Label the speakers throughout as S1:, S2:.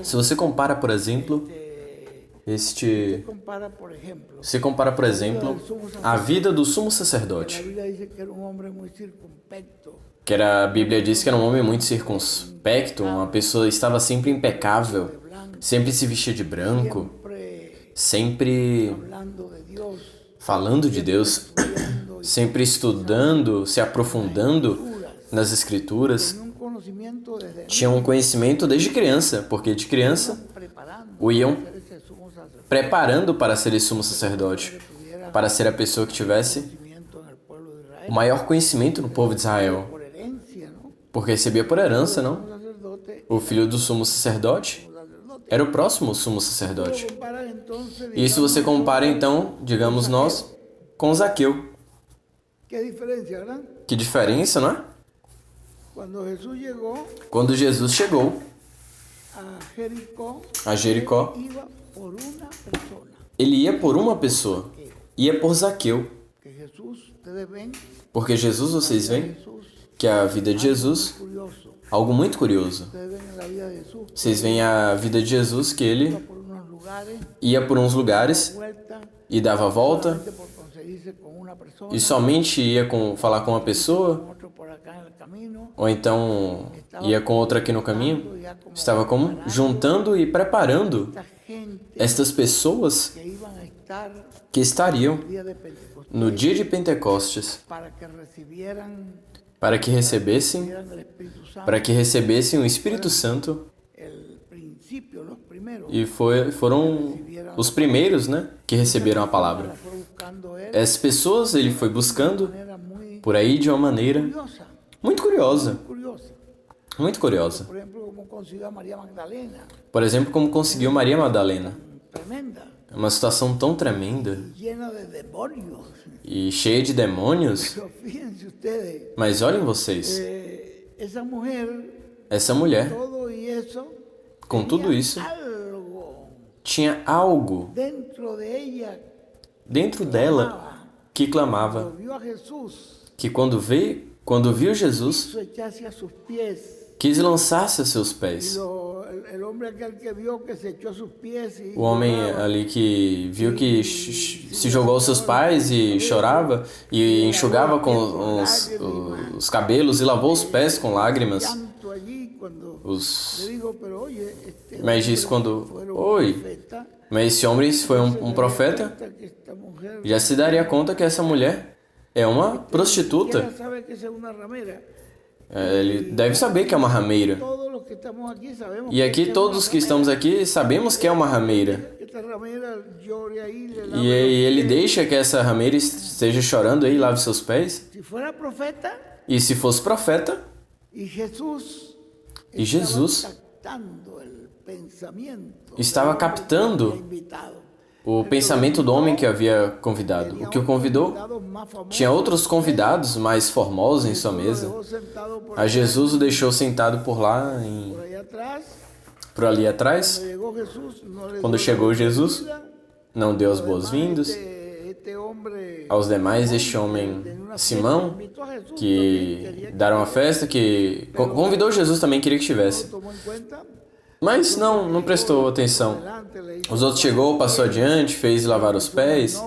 S1: Se você compara, por exemplo, a vida do sumo sacerdote, a Bíblia diz que era um homem muito circunspecto, uma pessoa que estava sempre impecável, sempre se vestia de branco, sempre falando de Deus, sempre estudando, se aprofundando nas Escrituras. Tinha um conhecimento desde criança, porque de criança o iam preparando para ser esse sumo sacerdote, para ser a pessoa que tivesse o maior conhecimento no povo de Israel, porque recebia por herança, não? O filho do sumo sacerdote era o próximo sumo sacerdote. E isso você compara, então, digamos nós, com Zaqueu. Que diferença, não é? Quando Jesus chegou a Jericó, ele ia por uma pessoa, ia por Zaqueu. Porque Jesus, vocês veem, que a vida de Jesus, algo muito curioso. Vocês veem a vida de Jesus, que ele ia por uns lugares e dava a volta, e somente ia falar com uma pessoa, ou então ia com outra aqui no caminho. Estava como? Juntando e preparando estas pessoas que estariam no dia de Pentecostes para que recebessem o Espírito Santo. E foram os primeiros, né, que receberam a palavra. Essas pessoas ele foi buscando por aí de uma maneira muito curiosa. Muito curiosa. Por exemplo, como conseguiu Maria Madalena. É uma situação tão tremenda e cheia de demônios. Mas olhem vocês, essa mulher, com tudo isso, tinha algo dentro dela que clamava, que quando viu Jesus, quis lançar-se a seus pés. O homem ali que viu que se jogou aos seus pés e chorava e enxugava com os cabelos e lavou os pés com lágrimas. Mas diz mas esse homem foi um profeta, já se daria conta que essa mulher é uma prostituta. Ele deve saber que é uma rameira. E aqui todos que estamos aqui sabemos que é uma rameira. E ele deixa que essa rameira esteja chorando aí e lave seus pés. E se fosse profeta, e Jesus estava captando o pensamento do homem que o havia convidado. O que o convidou tinha outros convidados mais formosos em sua mesa. A Jesus o deixou sentado por ali atrás. Quando chegou Jesus, não deu as boas-vindas aos demais. Este homem, Simão, que deram a festa, que convidou Jesus também, queria que estivesse. Mas não prestou atenção. Os outros chegou, passou adiante, fez lavar os pés.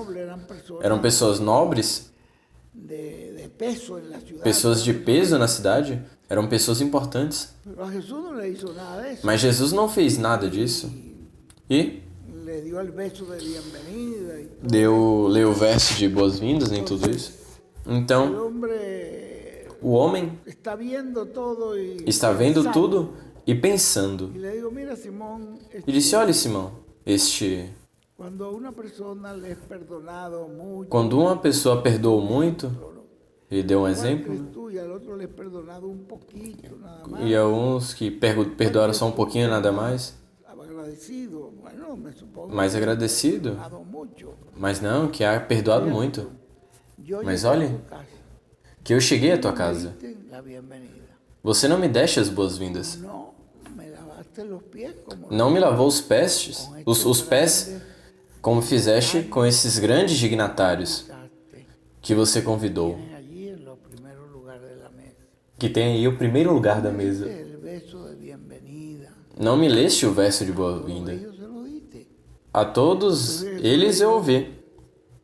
S1: Eram pessoas nobres, pessoas de peso na cidade. Eram pessoas importantes. Mas Jesus não fez nada disso. E leu o verso de boas-vindas, nem tudo isso. Então, o homem está vendo tudo e pensando. E disse, olha, Simão, quando uma pessoa perdoou muito, ele deu um exemplo, e alguns que perdoaram só um pouquinho, nada mais, mais agradecido, mas não, que há perdoado muito. Mas olha, que eu cheguei à tua casa. Você não me deste as boas-vindas. Não me lavou os pés, como fizeste com esses grandes dignatários que você convidou, que tem aí o primeiro lugar da mesa. Não me leste o verso de boa-vinda. A todos eles eu ouvi.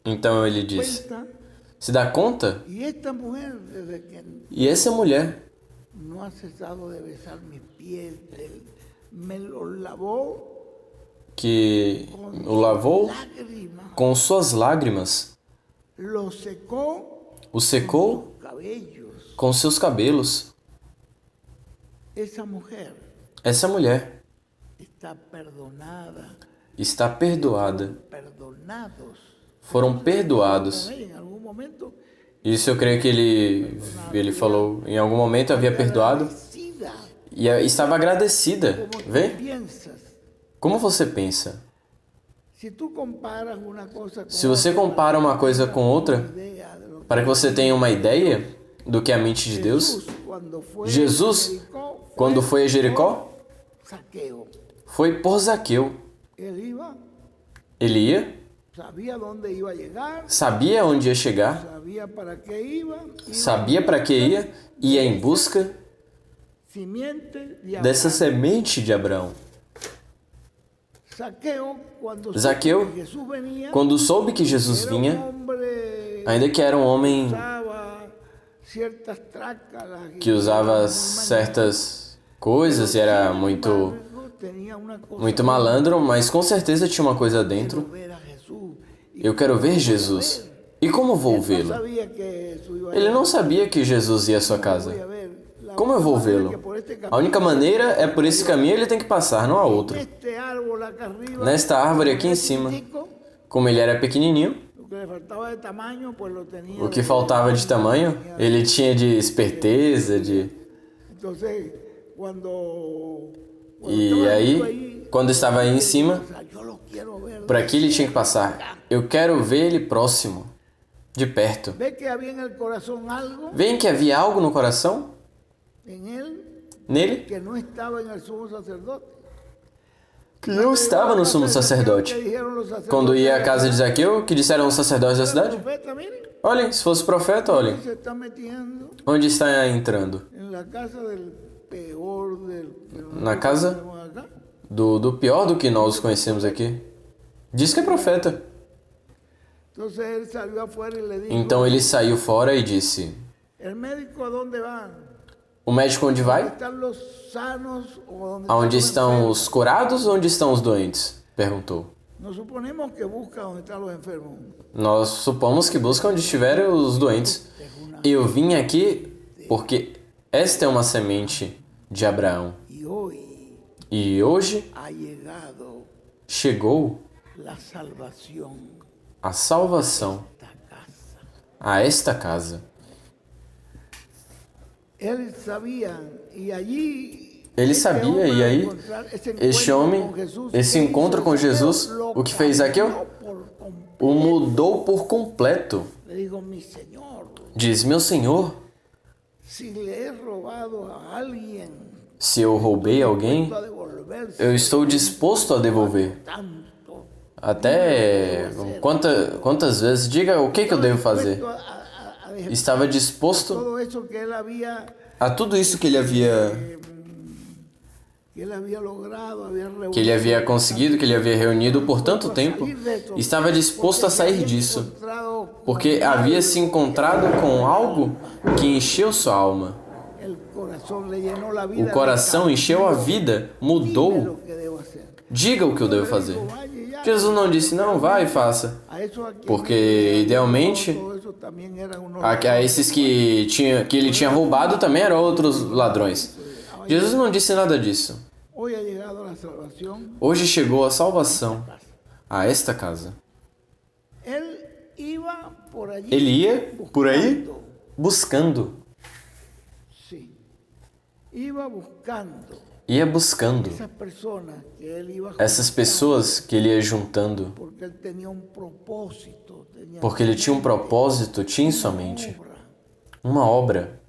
S1: Então ele diz, se dá conta? E essa mulher que o lavou com suas lágrimas, o secou com seus cabelos. Essa mulher está perdoada. Foram perdoados. Isso eu creio que ele falou, em algum momento havia perdoado e estava agradecida. Vê? Como você pensa? Se você compara uma coisa com outra, para que você tenha uma ideia do que é a mente de Deus, Jesus, quando foi a Jericó, foi por Zaqueu. Ele ia, sabia onde ia chegar, sabia para que ia em busca dessa semente de Abraão. Zaqueu, quando soube que Jesus vinha, ainda que era um homem que usava certas coisas e era muito malandro, mas com certeza tinha uma coisa dentro. Eu quero ver Jesus. E como vou vê-lo? Ele não sabia que Jesus ia à sua casa. Como eu vou vê-lo? A única maneira é por esse caminho ele tem que passar, não há outro. Nesta árvore aqui em cima, como ele era pequenininho, o que faltava de tamanho, ele tinha de esperteza, E aí, quando estava aí em cima, por aqui ele tinha que passar. Eu quero ver ele próximo, de perto. Veem que havia algo no coração? Nele? Que não estava no sumo sacerdote. Quando ia à casa de Zaqueu, que disseram os sacerdotes da cidade? Olhem, se fosse profeta, olhem. Onde está entrando? Na casa do pior do que nós conhecemos aqui. Diz que é profeta. Então ele saiu fora e disse, o médico onde vai? Aonde estão os curados ou onde estão os doentes? Perguntou. Nós supomos que busca onde estiverem os doentes. Eu vim aqui porque esta é uma semente de Abraão. E hoje chegou a salvação a esta casa. Ele sabia, e aí, este homem, esse encontro com Jesus, o que fez Zaqueu? O mudou por completo. Diz, meu Senhor, se eu roubei alguém, eu estou disposto a devolver. Até quantas vezes? Diga o que eu devo fazer. Estava disposto a tudo isso que ele havia conseguido, que ele havia reunido por tanto tempo. Estava disposto a sair disso, porque havia se encontrado com algo que encheu sua alma. O coração encheu a vida, mudou. Diga o que eu devo fazer. Jesus não disse, não, vai e faça. Porque, idealmente, a esses que ele tinha roubado também eram outros ladrões. Jesus não disse nada disso. Hoje chegou a salvação a esta casa. Ele ia por aí buscando. Ia buscando essas pessoas que ele ia juntando, porque ele tinha um propósito, tinha em sua mente uma obra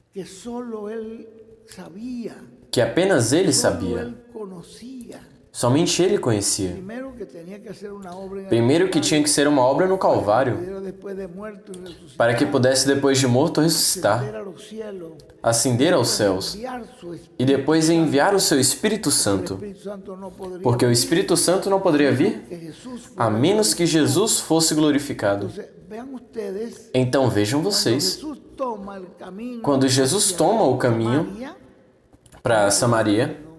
S1: que apenas ele sabia, Somente ele conhecia. Primeiro que tinha que ser uma obra no Calvário, para que pudesse, depois de morto, ressuscitar, ascender aos céus e depois enviar o seu Espírito Santo, porque o Espírito Santo não poderia vir a menos que Jesus fosse glorificado. Então vejam vocês, quando Jesus toma o caminho para Samaria,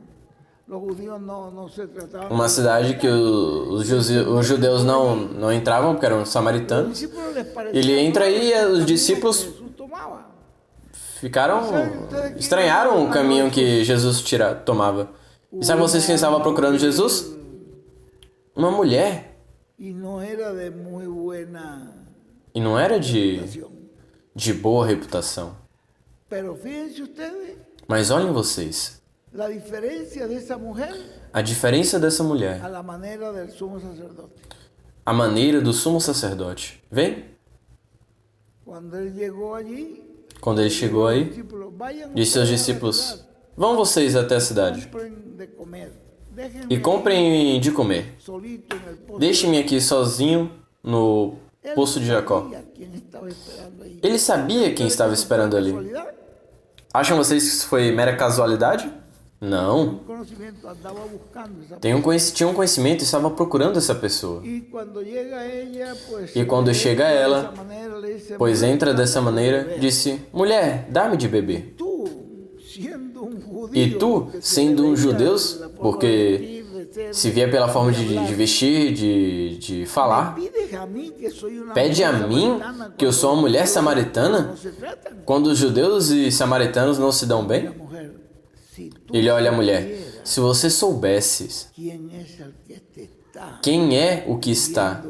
S1: uma cidade que os judeus não entravam, porque eram samaritanos, ele entra aí e os discípulos estranharam o caminho que Jesus tomava. E sabe vocês quem estava procurando Jesus? Uma mulher. E não era de boa reputação. Mas olhem vocês, a diferença dessa mulher, a maneira do sumo sacerdote. Vem? Quando ele chegou aí, disse aos discípulos: vão vocês até a cidade e comprem de comer. Deixem-me aqui sozinho no poço de Jacó. Ele sabia quem estava esperando ali. Acham vocês que isso foi mera casualidade? Não. Tinha um conhecimento e estava procurando essa pessoa. E quando chega ela, pois entra dessa maneira, disse: mulher, dá-me de beber. E tu, sendo um judeu, porque se vier pela forma de vestir, de falar, pede a mim, que eu sou uma mulher samaritana, quando os judeus e samaritanos não se dão bem? Ele olha a mulher: se você soubesses quem é o que está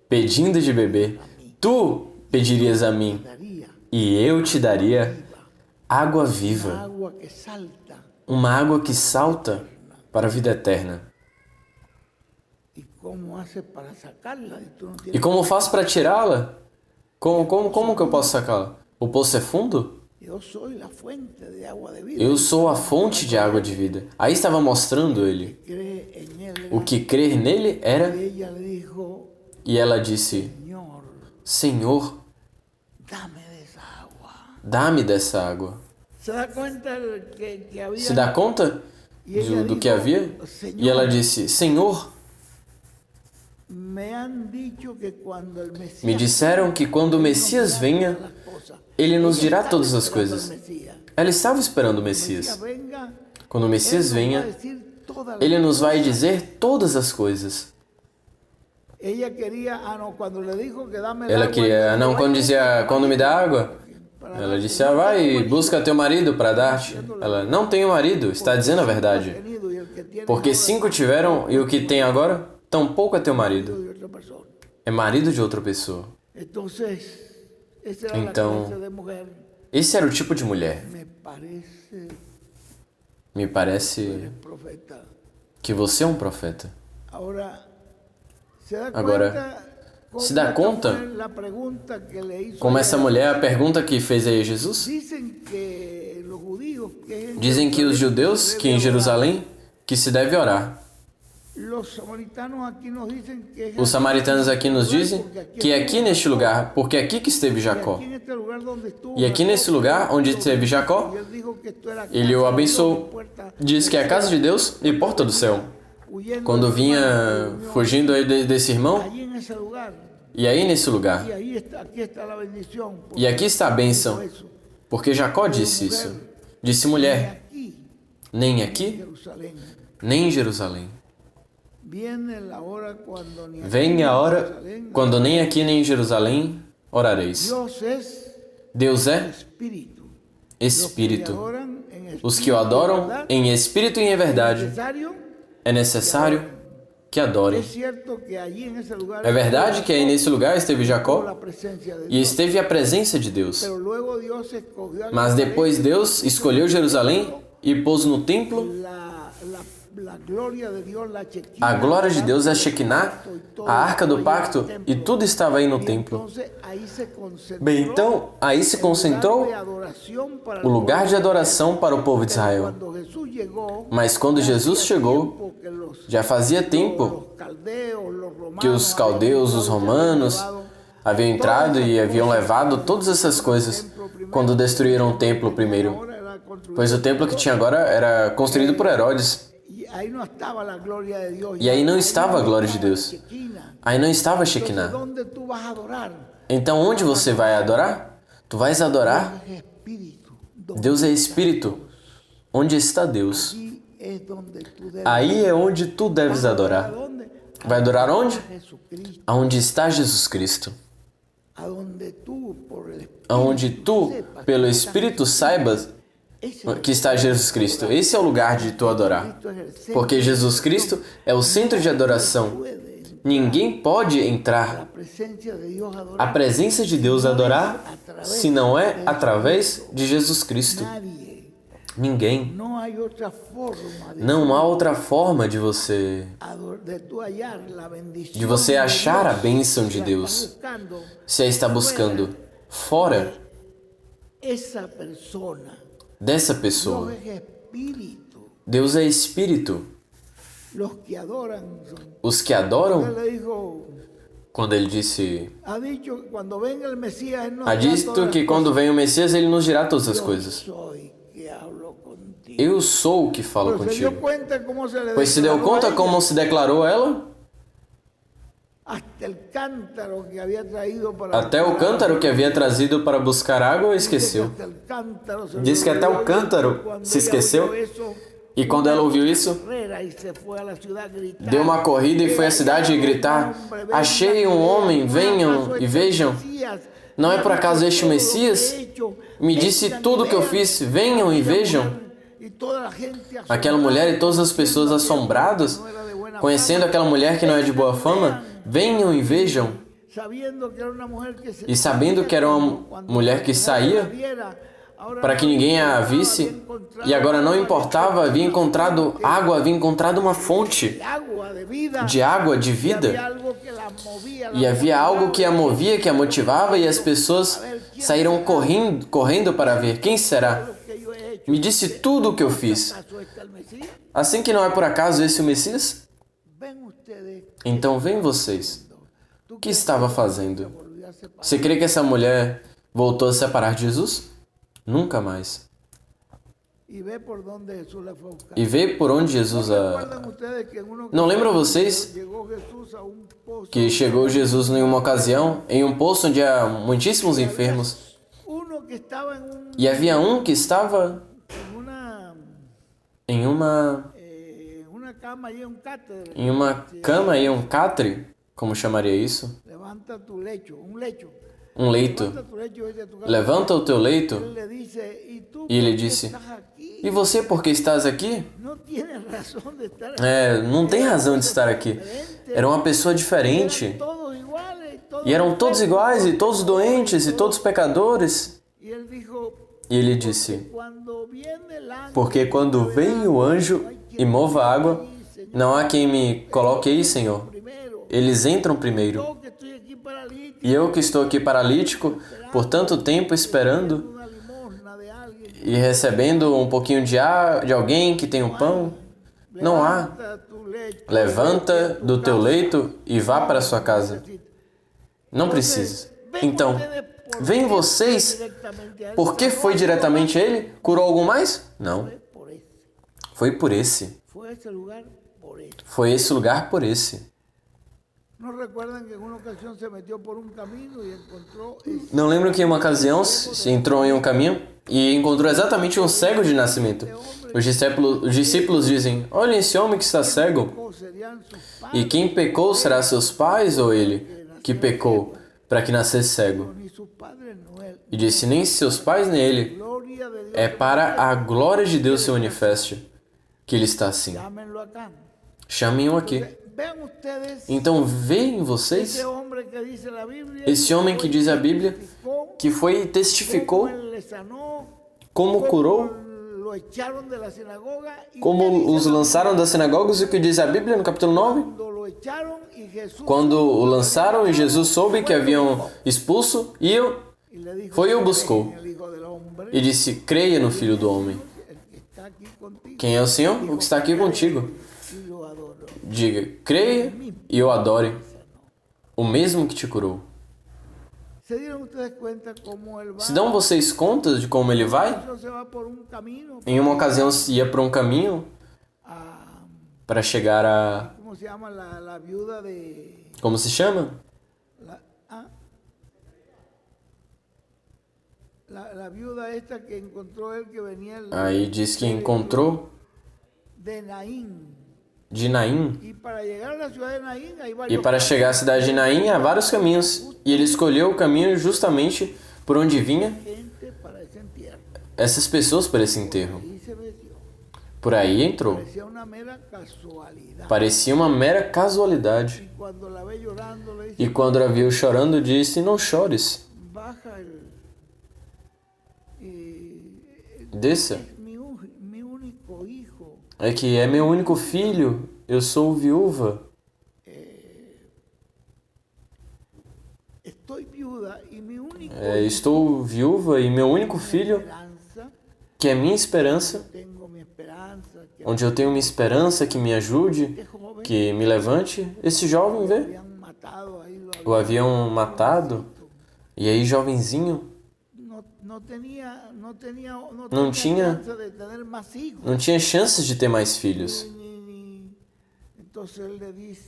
S1: pedindo de beber, tu pedirias a mim, e eu te daria água viva, uma água que salta para a vida eterna. E como faço para tirá-la? Como que eu posso sacá-la? O poço é fundo? Eu sou a fonte de água de vida. Aí estava mostrando ele. O que crer nele era... E ela disse: Senhor, dá-me dessa água. Se dá conta do que havia? E ela disse: Senhor, me disseram que quando o Messias venha, ele nos dirá todas as coisas. Ela estava esperando o Messias. Quando o Messias venha, ele nos vai dizer todas as coisas. Ela queria, não, quando dizia, quando me dá água, ela disse: vai, busca teu marido para dar-te. Ela: não tenho marido, está dizendo a verdade. Porque 5 tiveram e o que tem agora, tampouco é teu marido. É marido de outra pessoa. Então, esse era o tipo de mulher. Me parece que você é um profeta. Agora, se dá conta como essa mulher, a pergunta que fez aí Jesus? Dizem que os judeus, que em Jerusalém, que se deve orar. Os samaritanos aqui nos dizem que é aqui neste lugar, porque é aqui que esteve Jacó. E aqui nesse lugar onde esteve Jacó, ele o abençoou. Diz que é a casa de Deus e porta do céu. Quando vinha fugindo aí desse irmão, e aí nesse lugar, e aqui está a bênção, porque Jacó disse isso. Disse: mulher, nem aqui, nem em Jerusalém. Vem a hora quando nem aqui nem em Jerusalém orareis. Deus é Espírito. Os que o adoram em espírito e em verdade, é necessário que adorem. É verdade que aí nesse lugar esteve Jacó e esteve a presença de Deus. Mas depois Deus escolheu Jerusalém e pôs no templo A glória de Deus é a Shekinah, a arca do pacto, e tudo estava aí no templo. Bem, então, aí se concentrou o lugar de adoração para o povo de Israel. Mas quando Jesus chegou, já fazia tempo que os caldeus, os romanos, haviam entrado e haviam levado todas essas coisas quando destruíram o templo primeiro. Pois o templo que tinha agora era construído por Herodes. E aí não estava a glória de Deus. Aí não estava a Shekinah. Então onde você vai adorar? Tu vais adorar? Deus é Espírito. Onde está Deus? Aí é onde tu deves adorar. Vai adorar onde? Aonde está Jesus Cristo. Aonde tu, pelo Espírito, saibas que está Jesus Cristo. Esse é o lugar de tu adorar. Porque Jesus Cristo é o centro de adoração. Ninguém pode entrar à presença de Deus adorar se não é através de Jesus Cristo. Ninguém. Não há outra forma de você achar a bênção de Deus. Se a está buscando fora dessa pessoa. Deus é Espírito. Os que adoram, quando ele disse, há dito que quando vem o Messias, ele nos dirá todas as coisas. Eu sou o que falo contigo. Pois se deu conta como se declarou ela? Até o cântaro que havia trazido para buscar água esqueceu. Diz que até o cântaro se esqueceu. E quando ela ouviu isso, deu uma corrida e foi à cidade gritar: achei um homem, venham e vejam. Não é por acaso este o Messias? Me disse tudo o que eu fiz, venham e vejam. Aquela mulher e todas as pessoas assombradas, conhecendo aquela mulher que não é de boa fama, venham e vejam. E sabendo que era uma mulher que saía para que ninguém a visse, e agora não importava, havia encontrado água, havia encontrado uma fonte de água, de vida. E havia algo que a movia, que a motivava, e as pessoas saíram correndo para ver quem será. Me disse tudo o que eu fiz. Assim que não é por acaso esse o Messias? Então vem vocês. O que estava fazendo? Você crê que essa mulher voltou a se separar de Jesus? Nunca mais. E vê por onde Jesus a... Não lembram vocês que chegou Jesus em uma ocasião em um poço onde há muitíssimos enfermos? E havia um que estava em uma cama e um catre, como chamaria isso? Um leito. Levanta o teu leito. E ele disse: e você, por que estás aqui? Não tem razão de estar aqui. Era uma pessoa diferente. E eram todos iguais, e todos doentes, e todos pecadores. E ele disse: porque quando vem o anjo e mova a água, não há quem me coloque aí, Senhor. Eles entram primeiro. E eu que estou aqui paralítico, por tanto tempo esperando e recebendo um pouquinho de alguém que tem um pão, não há. Levanta do teu leito e vá para a sua casa. Não precisa. Então, vem vocês. Por que foi diretamente ele? Curou algum mais? Não. Foi por esse. Foi esse lugar por esse. Não lembram que em uma ocasião se entrou em um caminho e encontrou exatamente um cego de nascimento. Os discípulos dizem: olhem esse homem que está cego. E quem pecou será seus pais ou ele que pecou para que nascesse cego? E disse: nem seus pais nem ele. É para a glória de Deus se manifeste que ele está assim. Chamem-o aqui. Então veem vocês esse homem que diz a Bíblia que foi e testificou como curou Como os lançaram das sinagogas, o que diz a Bíblia no capítulo 9? Quando o lançaram e Jesus soube que haviam expulso, foi e o buscou. E disse, creia no Filho do Homem. Quem é o Senhor? O que está aqui contigo. Diga, creia e eu adore. O mesmo que te curou. Se dão vocês conta de como ele vai? Em uma ocasião ia por um caminho para chegar a... Como se chama? Aí diz que encontrou de Naim. E para chegar à cidade de Naim há vários caminhos. E ele escolheu o caminho justamente por onde vinha essas pessoas para esse enterro. Por aí entrou. Parecia uma mera casualidade. E quando a viu chorando, disse, não chores. Desça. É que é meu único filho, eu sou viúva. Estou viúva e meu único filho, que é minha esperança, onde eu tenho uma esperança que me ajude, que me levante. Esse jovem, vê? O haviam matado, e aí jovenzinho, não tinha chances de ter mais filhos.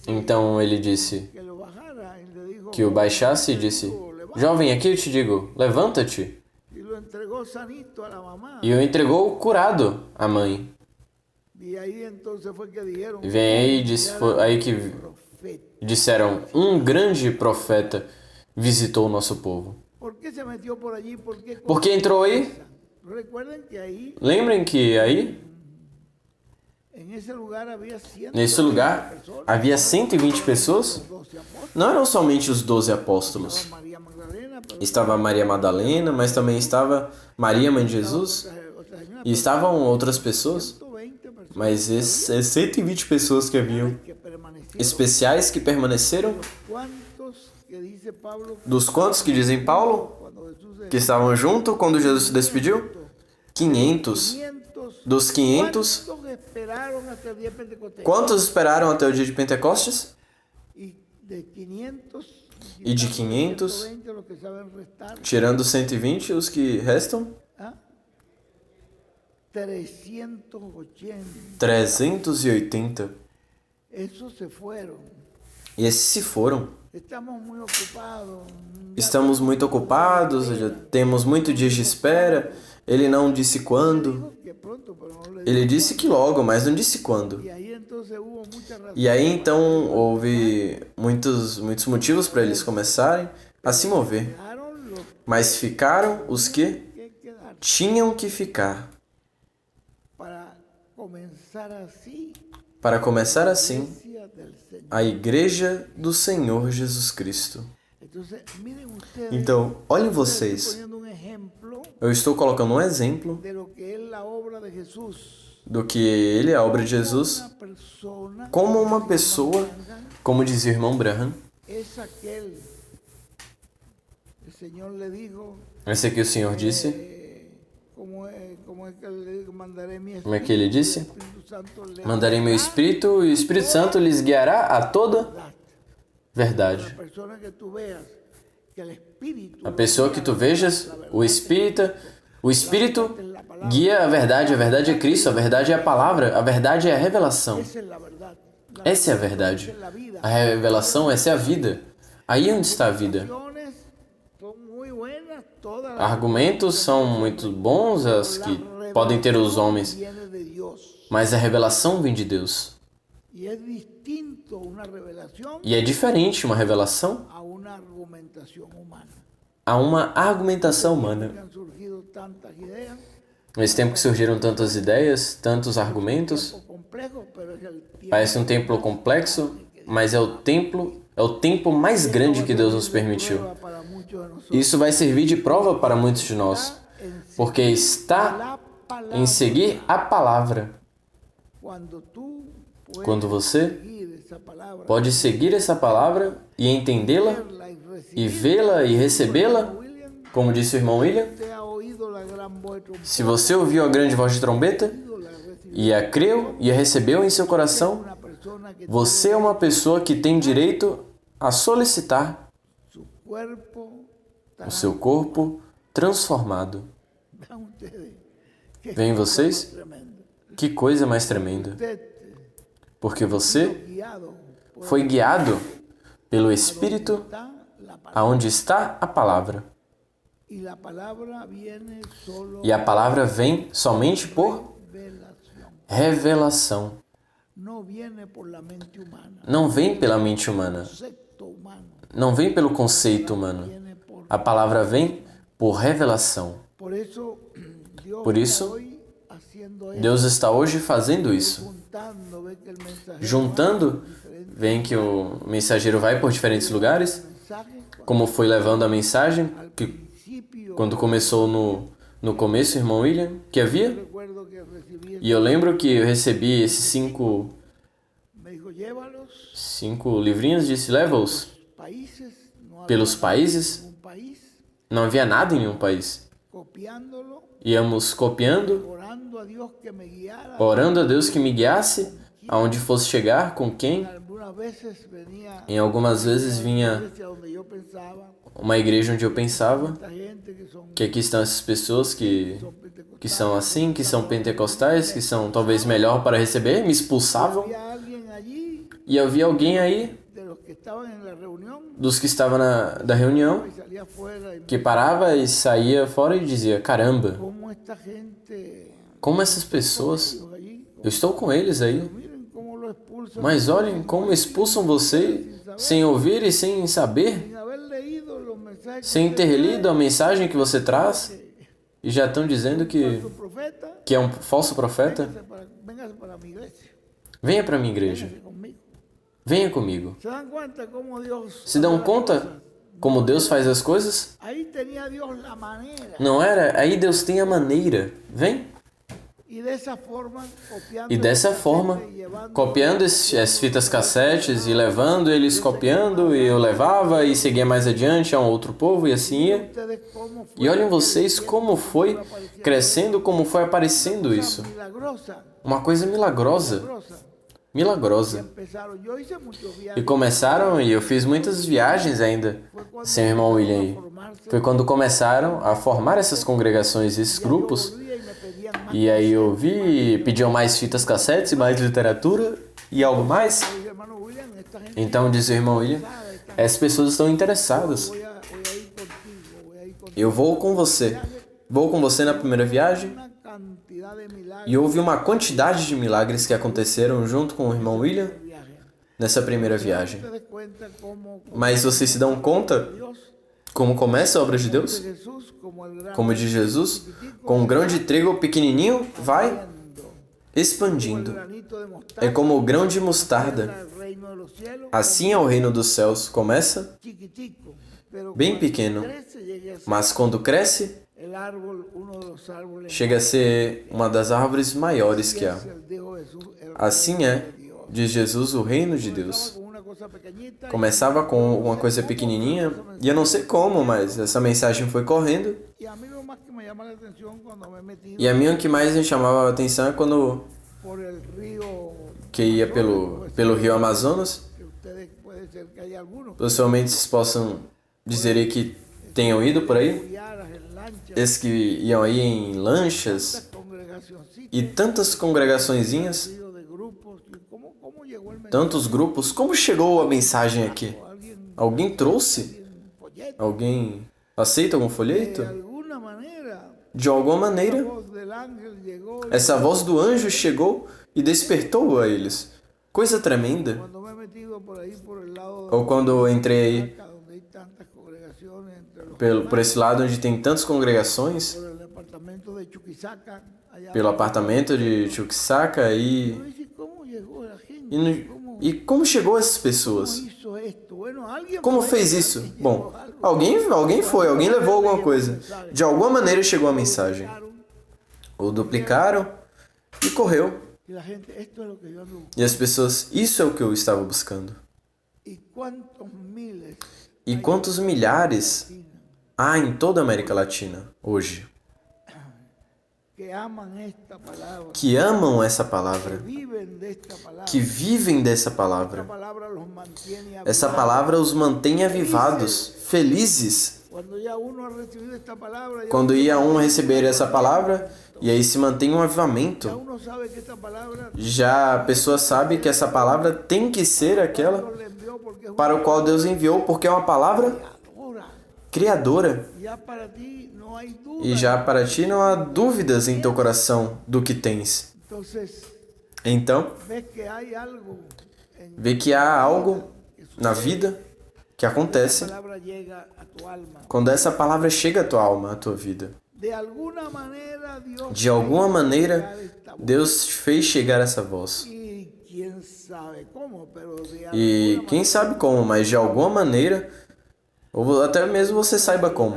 S1: Então ele disse que o baixasse e disse, jovem, aqui eu te digo, levanta-te. E o entregou curado à mãe. E vem aí, aí que disseram, um grande profeta visitou o nosso povo. Por que entrou aí? Lembrem que aí, nesse lugar, havia 120 pessoas. Não eram somente os 12 apóstolos. Estava Maria Madalena, mas também estava Maria, mãe de Jesus. E estavam outras pessoas. Mas esses 120 pessoas que haviam, especiais que permaneceram, dos quantos que dizem Paulo, que estavam junto quando Jesus se despediu? 500. Dos 500, quantos esperaram até o dia de Pentecostes? E de 500, tirando 120, os que restam? 380. E esses se foram. Estamos muito ocupados, já temos muitos dias de espera. Ele não disse quando. Ele disse que logo, mas não disse quando. E aí então houve muitos motivos para eles começarem a se mover. Mas ficaram os que tinham que ficar. Para começar assim, a Igreja do Senhor Jesus Cristo. Então, olhem vocês. Eu estou colocando um exemplo do que ele é a obra de Jesus, como uma pessoa, como dizia o irmão Branham. Esse aqui o Senhor disse. Como é que ele disse? Mandarei meu Espírito e o Espírito Santo lhes guiará a toda verdade. A pessoa que tu vejas, o Espírito guia a verdade é Cristo, a verdade é a palavra, a verdade é a revelação. Essa é a verdade. A revelação, essa é a vida. Aí é onde está a vida. Argumentos são muito bons, as que podem ter os homens, mas a revelação vem de Deus. E é diferente uma revelação a uma argumentação humana. Nesse tempo que surgiram tantas ideias, tantos argumentos, parece um templo complexo, mas é o tempo mais grande que Deus nos permitiu. Isso vai servir de prova para muitos de nós, porque está em seguir a palavra. Quando você pode seguir essa palavra e entendê-la, e vê-la e recebê-la, como disse o irmão William, se você ouviu a grande voz de trombeta, e a creu e a recebeu em seu coração, você é uma pessoa que tem direito a solicitar o seu corpo transformado. Veem vocês? Que coisa mais tremenda. Porque você foi guiado pelo Espírito aonde está a palavra. E a palavra vem somente por revelação. Não vem pela mente humana. Não vem pelo conceito humano. A palavra vem por revelação. Por isso, Deus está hoje fazendo isso. Juntando, vem que o mensageiro vai por diferentes lugares, como foi levando a mensagem, que quando começou no começo, irmão William, que havia. E eu lembro que eu recebi esses 5 livrinhos, disse, leva-os pelos países. Não havia nada em nenhum país. Íamos copiando, orando a Deus que me guiasse, aonde fosse chegar, com quem. Em algumas vezes vinha uma igreja onde eu pensava que aqui estão essas pessoas que são assim, que são pentecostais, que são talvez melhor para receber, me expulsavam. E eu vi alguém aí, dos que estavam da reunião, que parava e saía fora e dizia, caramba, como essas pessoas, eu estou com eles aí, mas olhem como expulsam você sem ouvir e sem saber, sem ter lido a mensagem que você traz, e já estão dizendo que é um falso profeta. Venha para a minha igreja. Venha comigo. Se dão conta como Deus faz as coisas? Não era? Aí Deus tem a maneira. Vem. E dessa forma, copiando as fitas cassetes e levando eles copiando, e eu levava e seguia mais adiante a um outro povo e assim ia. E olhem vocês como foi crescendo, como foi aparecendo isso. Uma coisa milagrosa. Milagrosa. E começaram, e eu fiz muitas viagens ainda, sem o irmão William aí. Foi quando começaram a formar essas congregações, esses grupos. E aí eu vi, pediam mais fitas cassetes, mais literatura e algo mais. Então diz o irmão William, essas pessoas estão interessadas. Eu vou com você. Vou com você na primeira viagem. E houve uma quantidade de milagres que aconteceram junto com o irmão William nessa primeira viagem. Mas vocês se dão conta como começa a obra de Deus? Como de Jesus, com um grão de trigo pequenininho, vai expandindo. É como o grão de mostarda. Assim é o reino dos céus. Começa bem pequeno, mas quando cresce, chega a ser uma das árvores maiores que há. Assim é, diz Jesus, o reino de Deus. Começava com uma coisa pequenininha, e eu não sei como, mas essa mensagem foi correndo. E a minha que mais me chamava a atenção é quando que ia pelo rio Amazonas. Possivelmente vocês possam dizer aí que tenham ido por aí. Esses que iam aí em lanchas e tantas congregaçõezinhas, tantos grupos. Como chegou a mensagem aqui? Alguém trouxe? Alguém aceita algum folheto? De alguma maneira, essa voz do anjo chegou e despertou a eles. Coisa tremenda. Ou quando eu entrei aí por esse lado onde tem tantas congregações, pelo apartamento de Chuquisaca, e como chegou essas pessoas? Como fez isso? Bom, alguém levou alguma coisa. De alguma maneira chegou a mensagem. o duplicaram e correu.
S2: Y la gente, esto es lo que yo ando buscando.
S1: E as pessoas, isso é o que eu estava buscando.
S2: ¿Y cuántos miles
S1: E quantos milhares há em toda a América Latina hoje
S2: que aman esta palabra,
S1: que amam essa
S2: que
S1: palavra,
S2: viven de esta palabra?
S1: que vivem dessa
S2: Esta
S1: palavra?
S2: palabra los mantiene
S1: Essa
S2: avivados.
S1: palavra os mantém avivados, felizes.
S2: Cuando ya uno ha recibido esta palabra, ya
S1: Quando ia um receber essa palavra, e aí se mantém um avivamento.
S2: uno sabe que esta palabra
S1: Já a pessoa sabe que essa palavra tem que ser aquela
S2: Dios le envió porque es
S1: para o qual Deus enviou, porque é uma palavra
S2: una
S1: criadora.
S2: ya para ti no hay duda.
S1: E já para ti não há dúvidas em teu coração do que tens.
S2: Entonces,
S1: Então,
S2: ves que hay algo en
S1: vê que há algo na vida que
S2: la
S1: acontece
S2: palabra llega a tu alma.
S1: quando essa palavra chega à tua alma, à tua vida.
S2: De alguna manera Dios
S1: De alguma
S2: fez
S1: maneira,
S2: llegar esta voz.
S1: Deus fez chegar essa voz.
S2: Y quién sabe cómo, pero de
S1: E
S2: alguna
S1: quem sabe como, mas de alguma maneira, ou até mesmo você saiba como,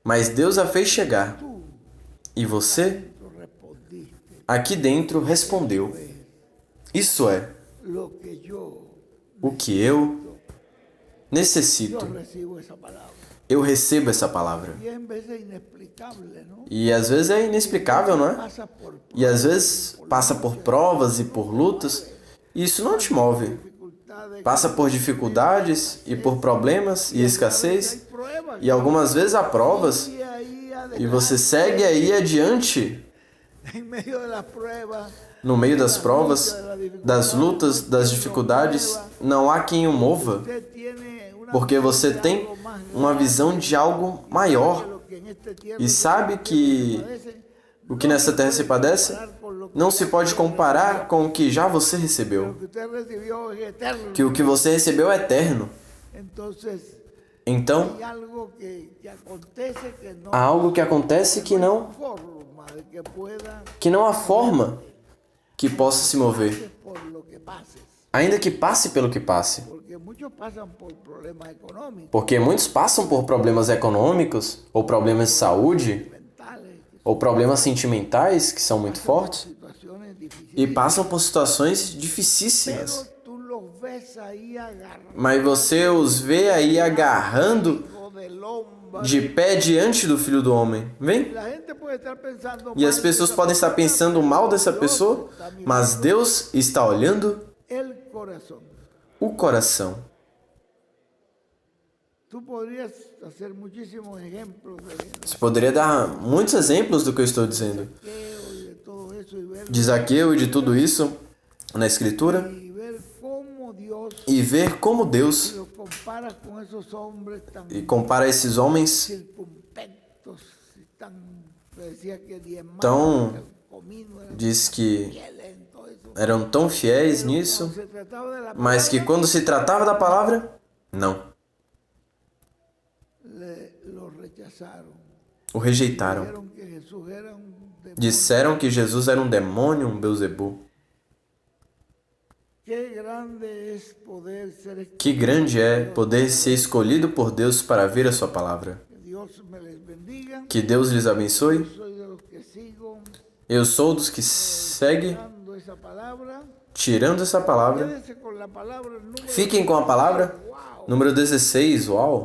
S1: mas Deus a fez chegar.
S2: tú
S1: E você,
S2: respondiste
S1: aqui dentro, respondeu. Isso é
S2: lo que yo
S1: o que eu necessito.
S2: recibo esa palabra.
S1: Eu recebo essa palavra.
S2: Y en vez de inexplicable, ¿no?
S1: E às vezes é inexplicável, não é?
S2: Pasa por
S1: E às vezes passa por provas e por lutas, e isso não te move.
S2: dificultades,
S1: Passa por dificuldades e por problemas e
S2: hay
S1: escassez,
S2: pruebas.
S1: e algumas vezes há provas,
S2: Y ahí
S1: e você segue aí adiante
S2: en medio de las pruebas,
S1: no meio das provas, das lutas, das dificuldades. Não há quem o mova,
S2: usted tiene una
S1: porque você
S2: visión de
S1: tem
S2: algo más
S1: uma visão de algo maior.
S2: grande que en este tiempo
S1: E sabe que o que nessa terra se padece não se pode comparar com o que já você recebeu.
S2: que usted recibió es eterno.
S1: Que o que você recebeu é eterno.
S2: Entonces,
S1: Então,
S2: hay algo que acontece que no
S1: há algo que acontece
S2: hay forma de
S1: que não há forma que possa se mover,
S2: por lo que pases.
S1: ainda que passe pelo que passe.
S2: Porque muchos pasan por problemas económicos,
S1: Porque muitos passam por problemas econômicos, ou problemas de saúde,
S2: mentales,
S1: ou problemas sentimentais que são muito fortes,
S2: situaciones difíciles.
S1: e passam por situações dificílimas.
S2: Pero tú los ves ahí agarrados
S1: Mas você os vê aí agarrando
S2: del hombre.
S1: de pé diante do Filho do Homem. Vem?
S2: La gente puede estar pensando
S1: E as
S2: mal
S1: pessoas
S2: de
S1: podem
S2: esa
S1: estar pensando mal dessa
S2: Dios
S1: pessoa,
S2: está mirando
S1: mas Deus está olhando
S2: el corazón.
S1: o coração.
S2: Tú podrías hacer muchísimos ejemplos
S1: Você poderia dar muitos exemplos do que eu estou dizendo.
S2: de todo eso y ver,
S1: De Zaqueu e de tudo isso na Escritura.
S2: y ver cómo Dios
S1: E ver como Deus
S2: lo compara con esos hombres tan
S1: e compara esses homens
S2: circunspectos, tan, decía que diezmaban
S1: tão,
S2: el comino, eran
S1: diz que
S2: fieles en todo eso.
S1: eram tão fiéis nisso,
S2: Cuando se trataba de la
S1: mas que quando se tratava da palavra, não,
S2: lo rechazaron.
S1: o rejeitaram.
S2: Dijeron que Jesús era un demonio.
S1: Disseram que Jesus era um demônio, um Beuzebu.
S2: Qué grande es poder ser
S1: Que grande é poder ser escolhido por Deus para ver a sua palavra.
S2: Que Dios me les bendiga.
S1: Que Deus lhes abençoe.
S2: Soy de los que sigo
S1: Eu sou dos que segue
S2: dando esa palabra.
S1: tirando essa palavra.
S2: Quédese con la palabra número
S1: Fiquem com a palavra
S2: wow.
S1: número 16, uau!